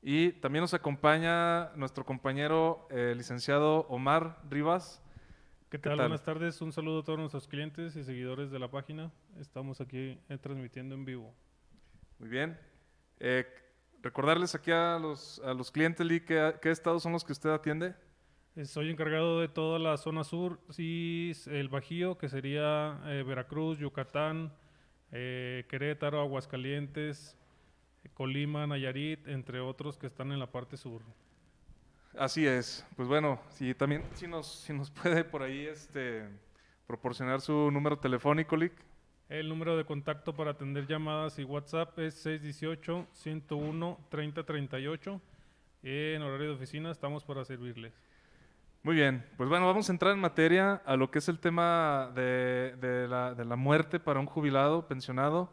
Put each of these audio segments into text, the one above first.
Y también nos acompaña nuestro compañero licenciado Omar Rivas. ¿Qué ¿Qué tal? tal? Buenas tardes. Un saludo a todos nuestros clientes y seguidores de la página. Estamos aquí transmitiendo en vivo. Muy bien. Eh, recordarles aquí a los clientes, Lee, ¿qué estados son los que usted atiende? Soy encargado de toda la zona sur y el Bajío, que sería Veracruz, Yucatán, Querétaro, Aguascalientes, Colima, Nayarit, entre otros que están en la parte sur. Así es. Pues bueno, si también si nos puede por ahí proporcionar su número telefónico, Lee. El número de contacto para atender llamadas y WhatsApp es 618-101-3038. En horario de oficina estamos para servirles. Muy bien, pues bueno, vamos a entrar en materia a lo que es el tema de la muerte para un jubilado, pensionado.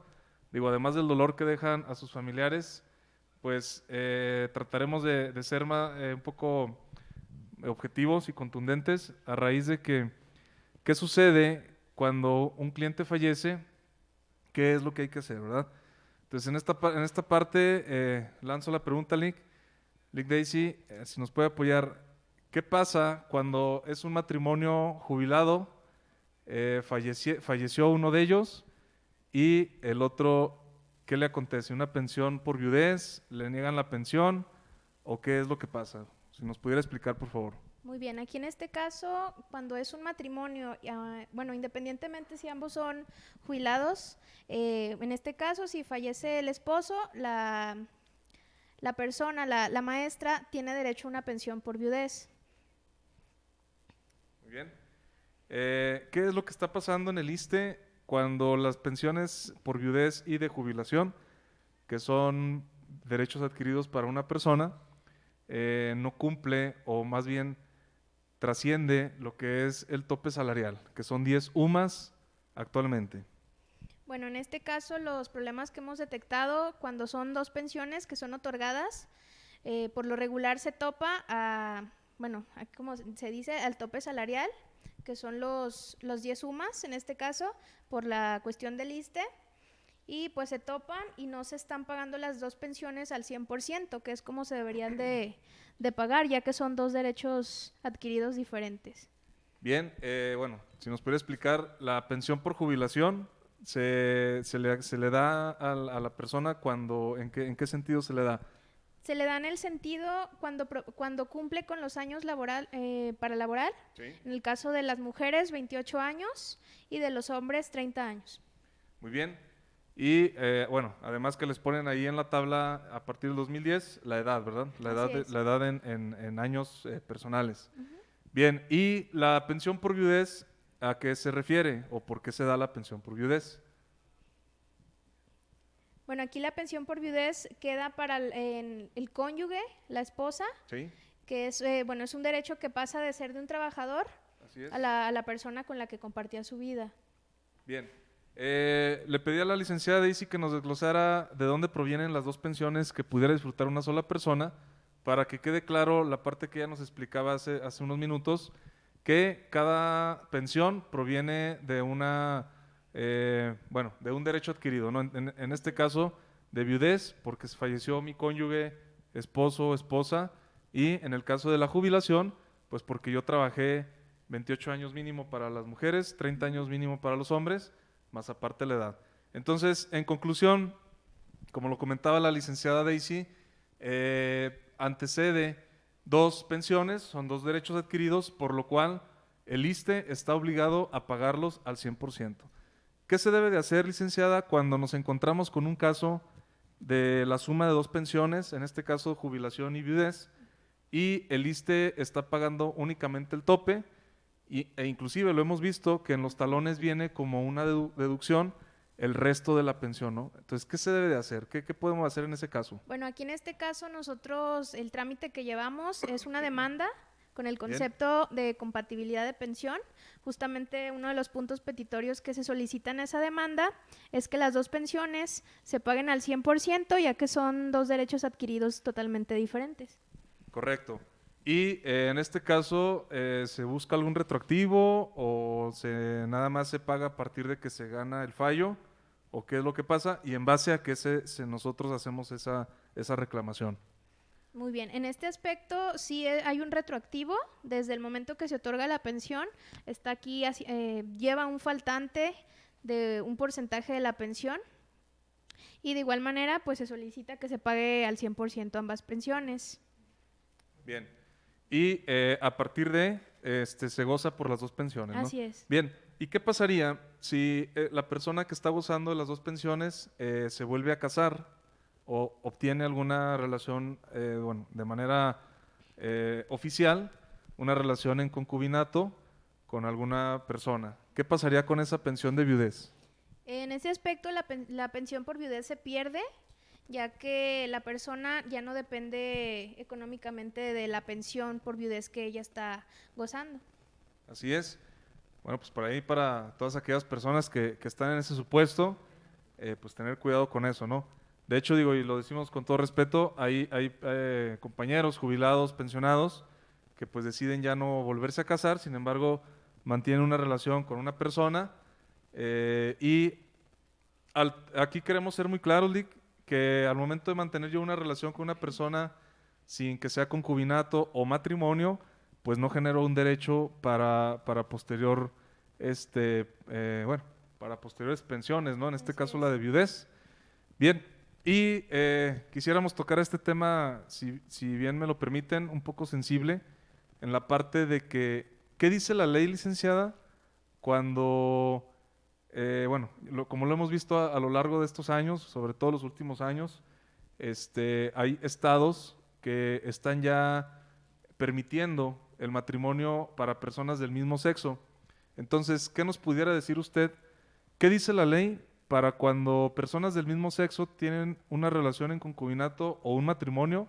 Digo, además del dolor que dejan a sus familiares, pues trataremos de ser un poco objetivos y contundentes a raíz de que, ¿qué sucede cuando un cliente fallece? ¿Qué es lo que hay que hacer, verdad? Entonces, en esta parte lanzo la pregunta, Lick Daisy, si nos puede apoyar. ¿Qué pasa cuando es un matrimonio jubilado, falleció uno de ellos y el otro, ¿qué le acontece? ¿Una pensión por viudez? ¿Le niegan la pensión? ¿O qué es lo que pasa? Si nos pudiera explicar, por favor. Muy bien, aquí en este caso, cuando es un matrimonio, bueno, independientemente si ambos son jubilados, en este caso, si fallece el esposo, la persona, la maestra, tiene derecho a una pensión por viudez. Muy bien. ¿Qué es lo que está pasando en el ISSSTE cuando las pensiones por viudez y de jubilación, que son derechos adquiridos para una persona, no cumple o más bien trasciende lo que es el tope salarial, que son 10 UMAS actualmente? Bueno, en este caso, los problemas que hemos detectado cuando son dos pensiones que son otorgadas, por lo regular se topa bueno, como se dice, al tope salarial, que son los 10 UMAS en este caso, por la cuestión del ISSSTE, y pues se topan y no se están pagando las dos pensiones al 100%, que es como se deberían de pagar, ya que son dos derechos adquiridos diferentes. Bien, bueno, si nos puede explicar, la pensión por jubilación se le da a la persona cuando, en qué sentido se le da? Se le da en el sentido cuando cumple con los años para laborar. Sí. En el caso de las mujeres, 28 años y de los hombres, 30 años. Muy bien. Y bueno, además que les ponen ahí en la tabla a partir del 2010 la edad, ¿verdad? Así es. La edad en años personales. Bien, ¿y la pensión por viudez a qué se refiere o por qué se da la pensión por viudez? Bueno, aquí la pensión por viudez queda para el cónyuge, la esposa, Sí, que es, bueno, es un derecho que pasa de ser de un trabajador así es. a la persona con la que compartía su vida. Bien. Le pedí a la licenciada Daisy que nos desglosara de dónde provienen las dos pensiones que pudiera disfrutar una sola persona, para que quede claro la parte que ella nos explicaba hace unos minutos, que cada pensión proviene de bueno, de un derecho adquirido, ¿no? En este caso, de viudez, porque falleció mi cónyuge, esposo o esposa, y en el caso de la jubilación, pues porque yo trabajé 28 años mínimo para las mujeres, 30 años mínimo para los hombres, más aparte la edad. Entonces, en conclusión, como lo comentaba la licenciada Daisy, antecede dos pensiones, son dos derechos adquiridos, por lo cual el ISSSTE está obligado a pagarlos al 100%. ¿Qué se debe de hacer, licenciada, cuando nos encontramos con un caso de la suma de dos pensiones, en este caso jubilación y viudez, y el ISSSTE está pagando únicamente el tope, e inclusive lo hemos visto que en los talones viene como una deducción el resto de la pensión, ¿no? Entonces, ¿qué se debe de hacer? ¿Qué podemos hacer en ese caso? Bueno, aquí en este caso nosotros el trámite que llevamos es una demanda con el Bien. concepto de compatibilidad de pensión. Justamente uno de los puntos petitorios que se solicita en esa demanda es que las dos pensiones se paguen al 100%, ya que son dos derechos adquiridos totalmente diferentes. Correcto. Y en este caso, ¿se busca algún retroactivo o nada más se paga a partir de que se gana el fallo? ¿O qué es lo que pasa? Y en base a qué nosotros hacemos esa reclamación. Muy bien, en este aspecto sí hay un retroactivo, desde el momento que se otorga la pensión, está aquí, lleva un faltante de un porcentaje de la pensión y de igual manera pues se solicita que se pague al 100% ambas pensiones. Bien. Y a partir de, se goza por las dos pensiones, ¿no? Así es. Bien. ¿Y qué pasaría si la persona que está gozando de las dos pensiones se vuelve a casar o obtiene alguna relación, bueno, de manera oficial, una relación en concubinato con alguna persona? ¿Qué pasaría con esa pensión de viudez? En ese aspecto la pensión por viudez se pierde, ya que la persona ya no depende económicamente de la pensión por viudez que ella está gozando. Así es. Bueno, pues por ahí para todas aquellas personas que están en ese supuesto, pues tener cuidado con eso, ¿no? De hecho, digo, y lo decimos con todo respeto, hay compañeros jubilados, pensionados, que pues deciden ya no volverse a casar, sin embargo, mantienen una relación con una persona y aquí queremos ser muy claros, Lick, que al momento de mantener yo una relación con una persona sin que sea concubinato o matrimonio, pues no genero un derecho para posterior, bueno, para posteriores pensiones, ¿no? En este Así caso es. la de viudez. Bien, y quisiéramos tocar este tema, si bien me lo permiten, un poco sensible, en la parte de que, ¿qué dice la ley, licenciada, cuando, bueno, como lo hemos visto a lo largo de estos años, sobre todo los últimos años, hay estados que están ya permitiendo el matrimonio para personas del mismo sexo? Entonces, ¿qué nos pudiera decir usted? ¿Qué dice la ley para cuando personas del mismo sexo tienen una relación en concubinato o un matrimonio,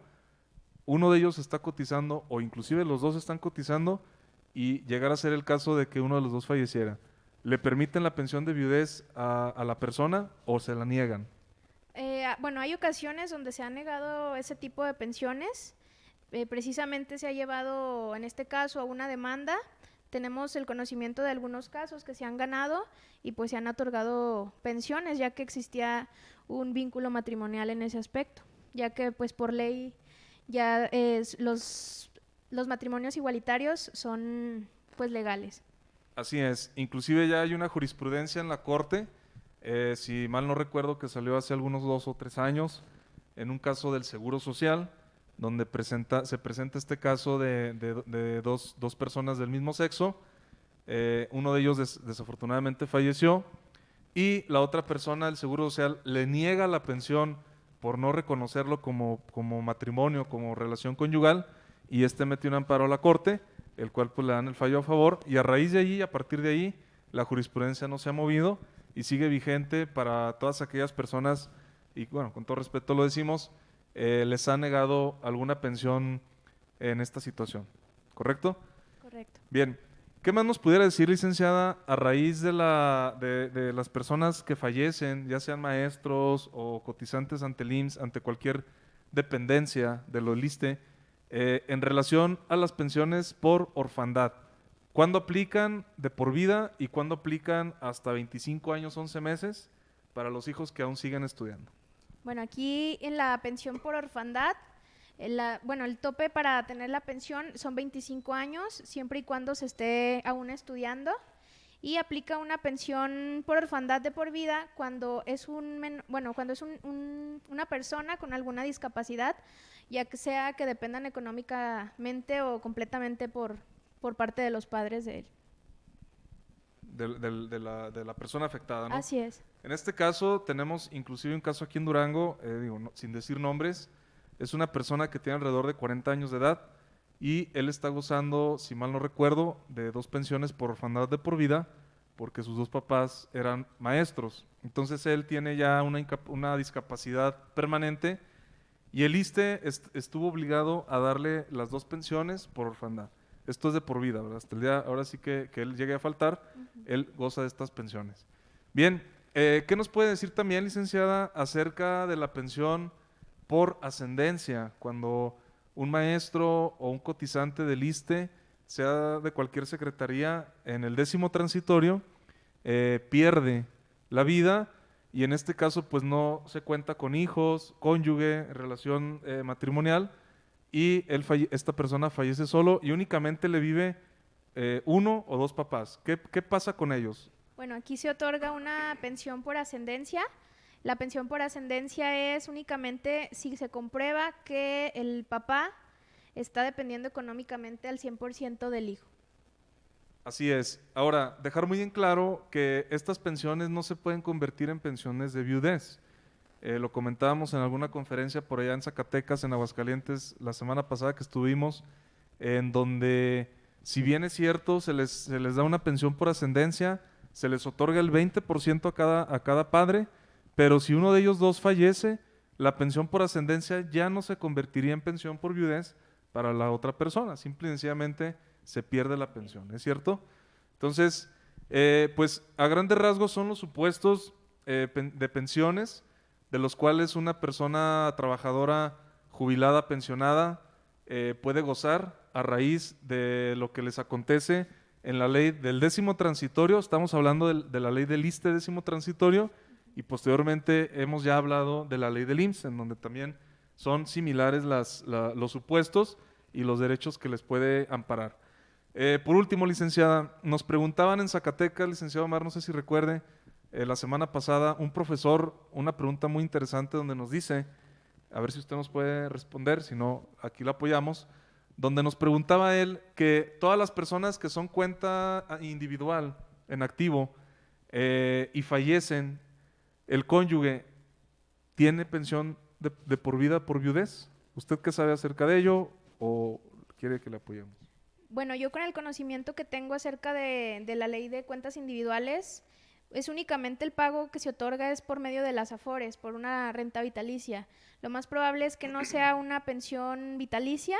uno de ellos está cotizando o inclusive los dos están cotizando y llegara a ser el caso de que uno de los dos falleciera? ¿Le permiten la pensión de viudez a la persona o se la niegan? Bueno, hay ocasiones donde se ha negado ese tipo de pensiones. Precisamente se ha llevado, en este caso, a una demanda. Tenemos el conocimiento de algunos casos que se han ganado y pues se han otorgado pensiones, ya que existía un vínculo matrimonial en ese aspecto, ya que pues por ley ya los matrimonios igualitarios son pues legales. Así es, inclusive ya hay una jurisprudencia en la Corte, si mal no recuerdo, que salió hace algunos 2 o 3 años, en un caso del Seguro Social, donde se presenta este caso de dos personas del mismo sexo. Uno de ellos desafortunadamente falleció y la otra persona del Seguro Social le niega la pensión por no reconocerlo como matrimonio, como relación conyugal, y metió un amparo a la Corte, el cual pues le dan el fallo a favor, y a raíz de ahí, a partir de ahí, la jurisprudencia no se ha movido y sigue vigente para todas aquellas personas, y bueno, con todo respeto lo decimos, les ha negado alguna pensión en esta situación, ¿correcto? Correcto. Bien, ¿qué más nos pudiera decir, licenciada, a raíz de las personas que fallecen, ya sean maestros o cotizantes ante el IMSS, ante cualquier dependencia de lo ISSSTE, en relación a las pensiones por orfandad? ¿Cuándo aplican de por vida y cuándo aplican hasta 25 años, 11 meses para los hijos que aún siguen estudiando? Bueno, aquí en la pensión por orfandad, el tope para tener la pensión son 25 años, siempre y cuando se esté aún estudiando. Y aplica una pensión por orfandad de por vida cuando es una persona con alguna discapacidad, ya que sea que dependan económicamente o completamente por parte de los padres de él. De la persona afectada, ¿no? Así es. En este caso tenemos inclusive un caso aquí en Durango, sin decir nombres, es una persona que tiene alrededor de 40 años de edad y él está gozando, si mal no recuerdo, de 2 pensiones por orfandad de por vida porque sus 2 papás eran maestros. Entonces él tiene ya una discapacidad permanente y el ISSSTE estuvo obligado a darle las 2 pensiones por orfandad. Esto es de por vida, ¿verdad? Hasta el día, ahora sí que él llegue a faltar, él goza de estas pensiones. Bien, ¿qué nos puede decir también, licenciada, acerca de la pensión por ascendencia? Cuando un maestro o un cotizante del ISSSTE, sea de cualquier secretaría, en el 10º transitorio, pierde la vida y en este caso pues no se cuenta con hijos, cónyuge, relación matrimonial, y esta persona fallece solo y únicamente le vive uno o dos papás. ¿Qué pasa con ellos? Bueno, aquí se otorga una pensión por ascendencia. La pensión por ascendencia es únicamente si se comprueba que el papá está dependiendo económicamente al 100% del hijo. Así es. Ahora, dejar muy en claro que estas pensiones no se pueden convertir en pensiones de viudez. Lo comentábamos en alguna conferencia por allá en Zacatecas, en Aguascalientes, la semana pasada que estuvimos, en donde, si bien es cierto, se les da una pensión por ascendencia, se les otorga el 20% a cada padre, pero si uno de ellos dos fallece, la pensión por ascendencia ya no se convertiría en pensión por viudez para la otra persona, simple y sencillamente se pierde la pensión, ¿es cierto? Entonces, pues a grandes rasgos son los supuestos de pensiones de los cuales una persona trabajadora jubilada, pensionada, puede gozar a raíz de lo que les acontece en la ley del 10º transitorio. Estamos hablando de la ley del ISSSTE 10º transitorio y posteriormente hemos ya hablado de la ley del IMSS, en donde también son similares los supuestos y los derechos que les puede amparar. Por último, licenciada, nos preguntaban en Zacatecas, licenciado Omar, no sé si recuerde, la semana pasada, un profesor, una pregunta muy interesante donde nos dice, a ver si usted nos puede responder, si no, aquí la apoyamos, donde nos preguntaba él que todas las personas que son cuenta individual en activo y fallecen, el cónyuge tiene pensión de por vida por viudez. ¿Usted qué sabe acerca de ello o quiere que le apoyemos? Bueno, yo con el conocimiento que tengo acerca de la ley de cuentas individuales, es únicamente el pago que se otorga es por medio de las Afores, por una renta vitalicia. Lo más probable es que no sea una pensión vitalicia,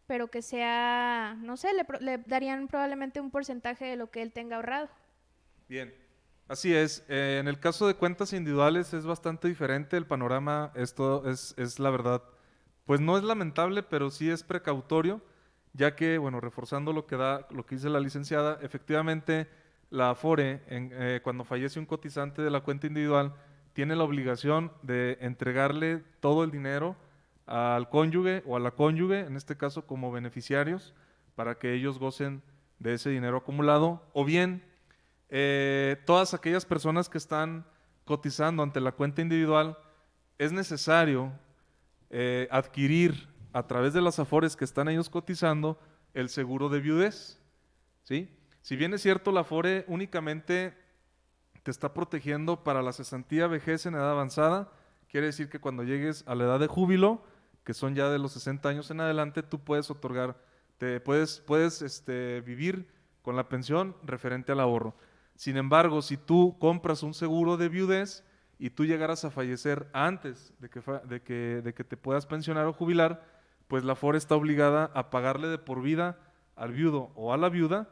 pero que sea, no sé, le darían probablemente un porcentaje de lo que él tenga ahorrado. Bien, así es. En el caso de cuentas individuales es bastante diferente el panorama. Esto es la verdad, pues no es lamentable, pero sí es precautorio, ya que, bueno, reforzando lo que dice la licenciada, efectivamente la Afore, cuando fallece un cotizante de la cuenta individual, tiene la obligación de entregarle todo el dinero al cónyuge o a la cónyuge, en este caso como beneficiarios, para que ellos gocen de ese dinero acumulado, o bien todas aquellas personas que están cotizando ante la cuenta individual, es necesario adquirir a través de las Afores que están ellos cotizando el seguro de viudez, ¿sí? Si bien es cierto, la Afore únicamente te está protegiendo para la cesantía, vejez en edad avanzada, quiere decir que cuando llegues a la edad de júbilo, que son ya de los 60 años en adelante, tú puedes puedes vivir con la pensión referente al ahorro. Sin embargo, si tú compras un seguro de viudez y tú llegaras a fallecer antes de que te puedas pensionar o jubilar, pues la Afore está obligada a pagarle de por vida al viudo o a la viuda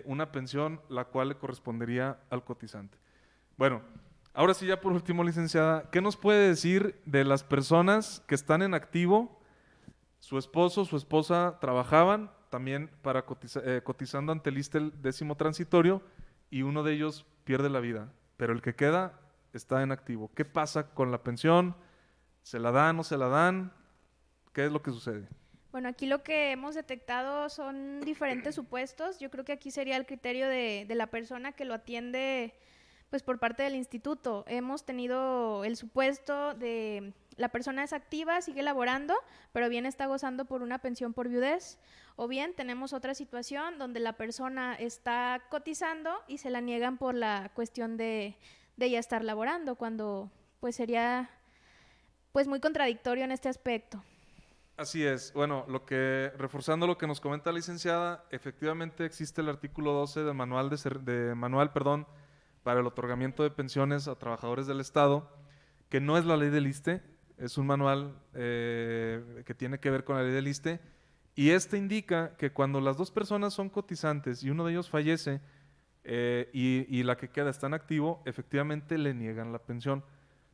una pensión la cual le correspondería al cotizante. Bueno, ahora sí ya por último, licenciada, ¿qué nos puede decir de las personas que están en activo? Su esposo, su esposa trabajaban también cotizando ante el ISSSTE el 10º transitorio y uno de ellos pierde la vida, pero el que queda está en activo. ¿Qué pasa con la pensión? ¿Se la dan, no se la dan? ¿Qué es lo que sucede? Bueno, aquí lo que hemos detectado son diferentes supuestos. Yo creo que aquí sería el criterio de la persona que lo atiende, pues por parte del instituto. Hemos tenido el supuesto de la persona es activa, sigue laborando, pero bien está gozando por una pensión por viudez. O bien tenemos otra situación donde la persona está cotizando y se la niegan por la cuestión de ya estar laborando, cuando pues sería pues muy contradictorio en este aspecto. Así es. Bueno, reforzando lo que nos comenta la licenciada, efectivamente existe el artículo 12 del manual, para el otorgamiento de pensiones a trabajadores del Estado, que no es la ley del ISSSTE, es un manual que tiene que ver con la ley del ISSSTE, y este indica que cuando las dos personas son cotizantes y uno de ellos fallece y la que queda está en activo, efectivamente le niegan la pensión.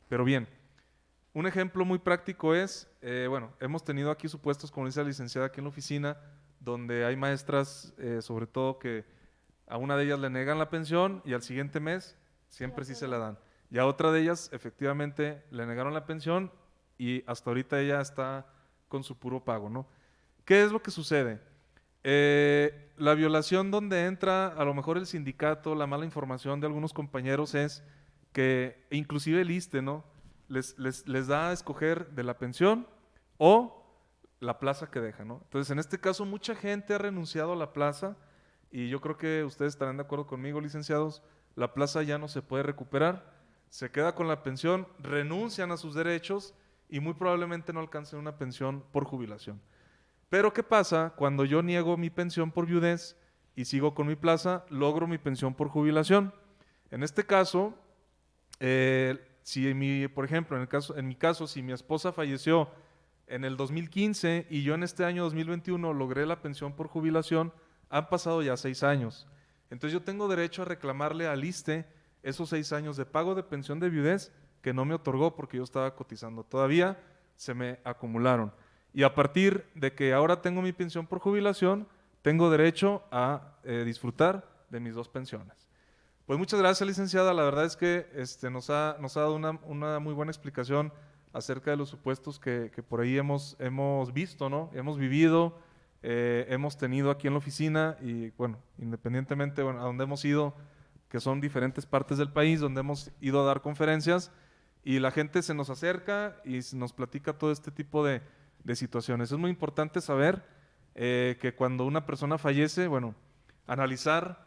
Pero bien, un ejemplo muy práctico es, hemos tenido aquí supuestos, como dice la licenciada aquí en la oficina, donde hay maestras, sobre todo, que a una de ellas le negan la pensión y al siguiente mes siempre sí se la dan. Y a otra de ellas, efectivamente, le negaron la pensión y hasta ahorita ella está con su puro pago, ¿no? ¿Qué es lo que sucede? La violación donde entra a lo mejor el sindicato, la mala información de algunos compañeros es que inclusive el ISSSTE, ¿no? Les da a escoger de la pensión o la plaza que deja, ¿no? Entonces, en este caso, mucha gente ha renunciado a la plaza y yo creo que ustedes estarán de acuerdo conmigo, licenciados, la plaza ya no se puede recuperar, se queda con la pensión, renuncian a sus derechos y muy probablemente no alcancen una pensión por jubilación. Pero ¿qué pasa cuando yo niego mi pensión por viudez y sigo con mi plaza, logro mi pensión por jubilación? En este caso, por ejemplo, en mi caso, si mi esposa falleció en el 2015 y yo en este año 2021 logré la pensión por jubilación, han pasado ya 6 años. Entonces yo tengo derecho a reclamarle al ISSSTE esos 6 años de pago de pensión de viudez que no me otorgó porque yo estaba cotizando. Todavía se me acumularon. Y a partir de que ahora tengo mi pensión por jubilación, tengo derecho a disfrutar de mis 2 pensiones. Pues muchas gracias, licenciada. La verdad es que nos ha dado una muy buena explicación acerca de los supuestos que por ahí hemos visto, ¿no? Hemos vivido, hemos tenido aquí en la oficina y, bueno, independientemente a donde hemos ido, que son diferentes partes del país, donde hemos ido a dar conferencias y la gente se nos acerca y nos platica todo este tipo de situaciones. Es muy importante saber que cuando una persona fallece, bueno, analizar,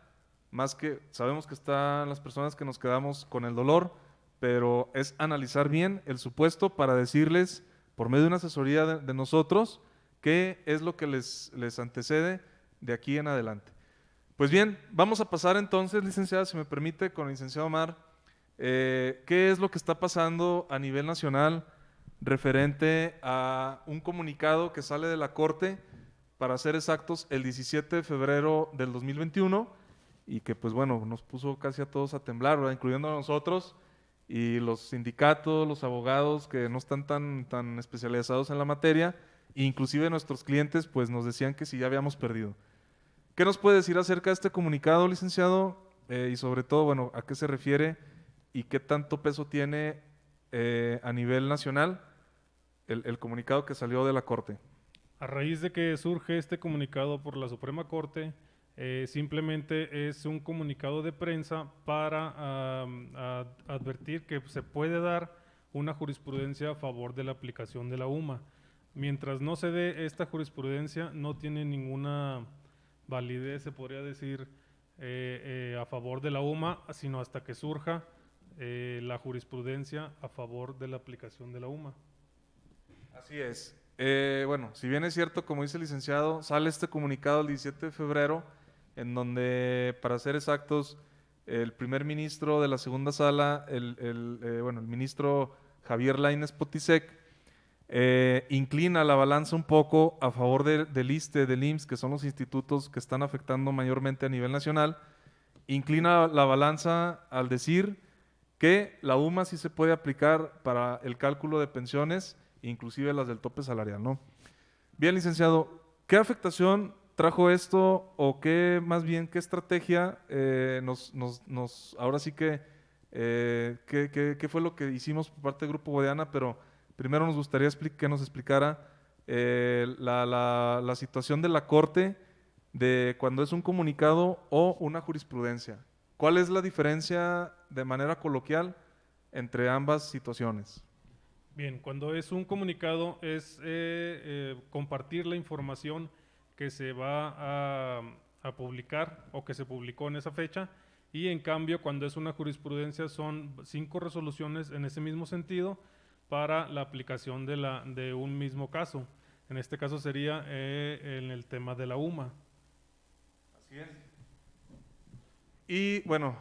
más que sabemos que están las personas que nos quedamos con el dolor, pero es analizar bien el supuesto para decirles, por medio de una asesoría de nosotros, qué es lo que les antecede de aquí en adelante. Pues bien, vamos a pasar entonces, licenciada, si me permite, con el licenciado Omar, qué es lo que está pasando a nivel nacional referente a un comunicado que sale de la Corte, para ser exactos, el 17 de febrero del 2021, y que pues bueno, nos puso casi a todos a temblar, ¿verdad? Incluyendo a nosotros y los sindicatos, los abogados que no están tan especializados en la materia, e inclusive nuestros clientes pues nos decían que si ya habíamos perdido. ¿Qué nos puede decir acerca de este comunicado, licenciado? Y sobre todo, bueno, ¿a qué se refiere y qué tanto peso tiene a nivel nacional el comunicado que salió de la Corte? A raíz de que surge este comunicado por la Suprema Corte, simplemente es un comunicado de prensa para advertir que se puede dar una jurisprudencia a favor de la aplicación de la UMA. Mientras no se dé esta jurisprudencia, no tiene ninguna validez, se podría decir, a favor de la UMA, sino hasta que surja la jurisprudencia a favor de la aplicación de la UMA. Así es. Bueno, si bien es cierto, como dice el licenciado, sale este comunicado el 17 de febrero, en donde, para ser exactos, el primer ministro de la segunda sala, el ministro Javier Lainez Potisek, inclina la balanza un poco a favor del ISSSTE, del IMSS, que son los institutos que están afectando mayormente a nivel nacional, inclina la balanza al decir que la UMA sí se puede aplicar para el cálculo de pensiones, inclusive las del tope salarial, ¿no? Bien, licenciado, ¿qué afectación trajo esto o qué, más bien, qué estrategia ahora sí que, qué fue lo que hicimos por parte del Grupo Guadiana? Pero primero nos gustaría que nos explicara la situación de la Corte de cuando es un comunicado o una jurisprudencia. ¿Cuál es la diferencia de manera coloquial entre ambas situaciones? Bien, cuando es un comunicado es compartir la información que se va a publicar o que se publicó en esa fecha, y en cambio cuando es una jurisprudencia son 5 resoluciones en ese mismo sentido para la aplicación de un mismo caso. En este caso sería en el tema de la UMA. Así es. Y bueno,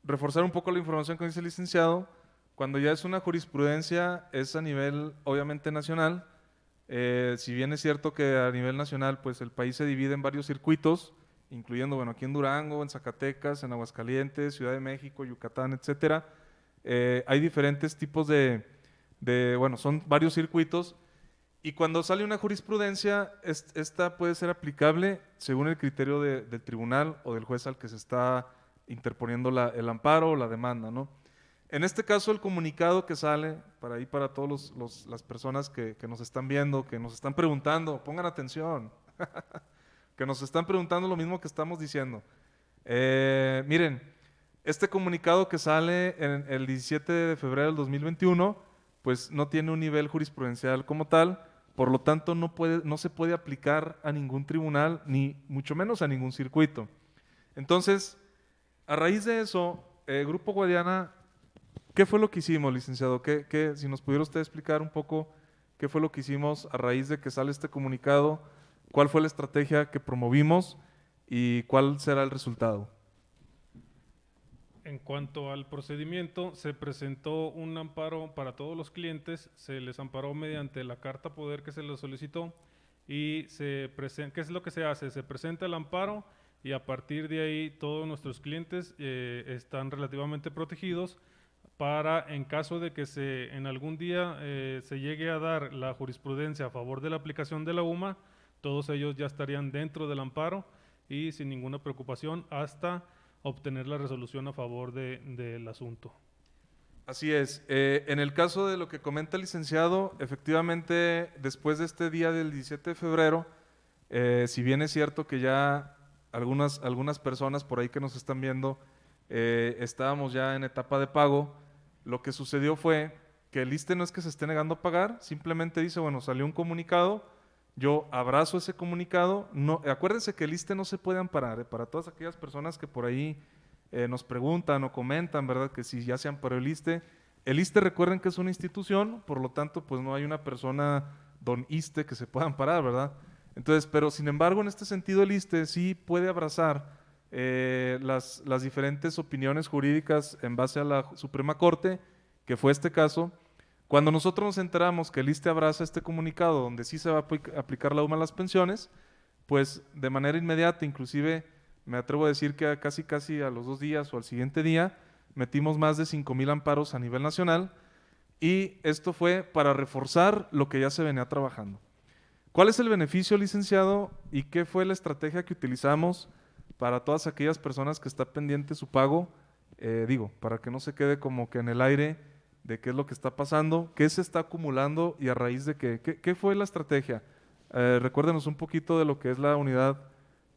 reforzar un poco la información que dice el licenciado. Cuando ya es una jurisprudencia es a nivel obviamente nacional. Si bien es cierto que a nivel nacional pues el país se divide en varios circuitos, incluyendo bueno, aquí en Durango, en Zacatecas, en Aguascalientes, Ciudad de México, Yucatán, etcétera. Hay diferentes tipos bueno, son varios circuitos, y cuando sale una jurisprudencia, esta puede ser aplicable según el criterio del tribunal o del juez al que se está interponiendo el amparo o la demanda, ¿no? En este caso, el comunicado que sale para todas las personas que nos están viendo, que nos están preguntando, pongan atención, que nos están preguntando lo mismo que estamos diciendo. Miren, este comunicado que sale en el 17 de febrero del 2021, pues no tiene un nivel jurisprudencial como tal, por lo tanto no se puede aplicar a ningún tribunal, ni mucho menos a ningún circuito. Entonces, a raíz de eso, Grupo Guadiana, ¿qué fue lo que hicimos, licenciado? Si nos pudiera usted explicar un poco qué fue lo que hicimos a raíz de que sale este comunicado, cuál fue la estrategia que promovimos y cuál será el resultado. En cuanto al procedimiento, se presentó un amparo para todos los clientes, se les amparó mediante la carta poder que se les solicitó y ¿qué es lo que se hace? Se presenta el amparo y a partir de ahí todos nuestros clientes están relativamente protegidos para, en caso de que en algún día se llegue a dar la jurisprudencia a favor de la aplicación de la UMA, todos ellos ya estarían dentro del amparo y sin ninguna preocupación hasta obtener la resolución a favor del asunto. Así es. En el caso de lo que comenta el licenciado, efectivamente, después de este día del 17 de febrero, si bien es cierto que ya algunas personas por ahí que nos están viendo, estábamos ya en etapa de pago, lo que sucedió fue que el ISSSTE no es que se esté negando a pagar, simplemente dice, bueno, salió un comunicado, yo abrazo ese comunicado. No, acuérdense que el ISSSTE no se puede amparar, para todas aquellas personas que por ahí nos preguntan o comentan, ¿verdad? Que si ya se amparó el ISSSTE. El ISSSTE, recuerden que es una institución, por lo tanto, pues no hay una persona don ISSSTE que se pueda amparar, ¿verdad? Entonces, pero sin embargo, en este sentido, el ISSSTE sí puede abrazar las diferentes opiniones jurídicas en base a la Suprema Corte, que fue este caso. Cuando nosotros nos enteramos que el ISSSTE abraza este comunicado donde sí se va a aplicar la UMA a las pensiones, pues de manera inmediata, inclusive me atrevo a decir que casi a los 2 días o al siguiente día, metimos más de 5,000 amparos a nivel nacional y esto fue para reforzar lo que ya se venía trabajando. ¿Cuál es el beneficio, licenciado? ¿Y qué fue la estrategia que utilizamos para todas aquellas personas que está pendiente su pago? Para que no se quede como que en el aire de qué es lo que está pasando, qué se está acumulando y a raíz de qué fue la estrategia. Recuérdenos un poquito de lo que es la unidad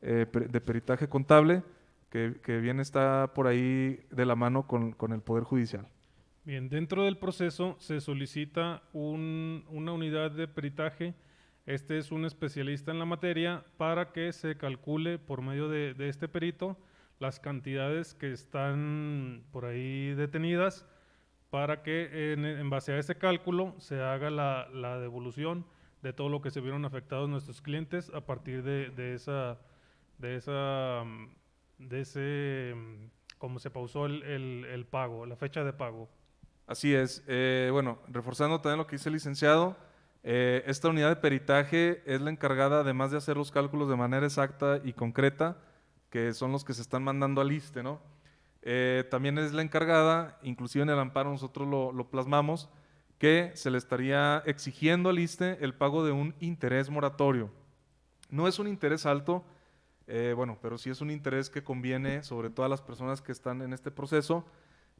de peritaje contable, que bien está por ahí de la mano con el Poder Judicial. Bien, dentro del proceso se solicita una unidad de peritaje. Este es un especialista en la materia para que se calcule por medio de este perito las cantidades que están por ahí detenidas para que en base a ese cálculo se haga la devolución de todo lo que se vieron afectados nuestros clientes a partir de ese cómo se pausó el pago, la fecha de pago. Así es. Bueno, reforzando también lo que dice el licenciado, esta unidad de peritaje es la encargada, además de hacer los cálculos de manera exacta y concreta, que son los que se están mandando al ISSSTE, ¿no? También es la encargada, inclusive en el amparo nosotros lo plasmamos, que se le estaría exigiendo al ISSSTE el pago de un interés moratorio. No es un interés alto, pero sí es un interés que conviene sobre todas las personas que están en este proceso,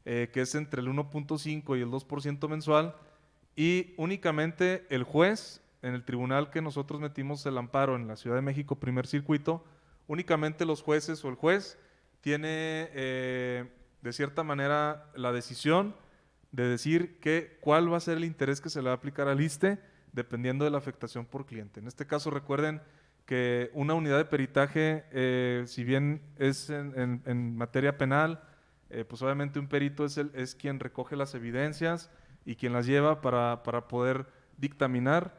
que es entre el 1.5 y el 2% mensual, y únicamente el juez, en el tribunal que nosotros metimos el amparo en la Ciudad de México, primer circuito, únicamente los jueces o el juez tiene de cierta manera la decisión de decir cuál va a ser el interés que se le va a aplicar al ISSSTE dependiendo de la afectación por cliente. En este caso recuerden que una unidad de peritaje, si bien es en materia penal, pues obviamente un perito es quien recoge las evidencias y quien las lleva para poder dictaminar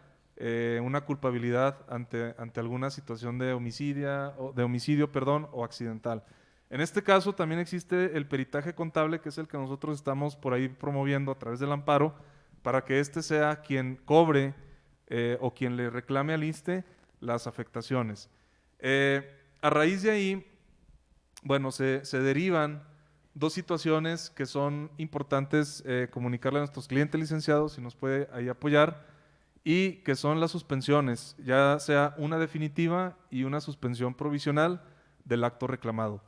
una culpabilidad ante alguna situación de homicidio, o accidental. En este caso también existe el peritaje contable, que es el que nosotros estamos por ahí promoviendo a través del amparo, para que éste sea quien cobre o quien le reclame al ISSSTE las afectaciones. A raíz de ahí, bueno, se derivan 2 situaciones que son importantes comunicarle a nuestros clientes, licenciados, si nos puede ahí apoyar, y que son las suspensiones, ya sea una definitiva y una suspensión provisional del acto reclamado.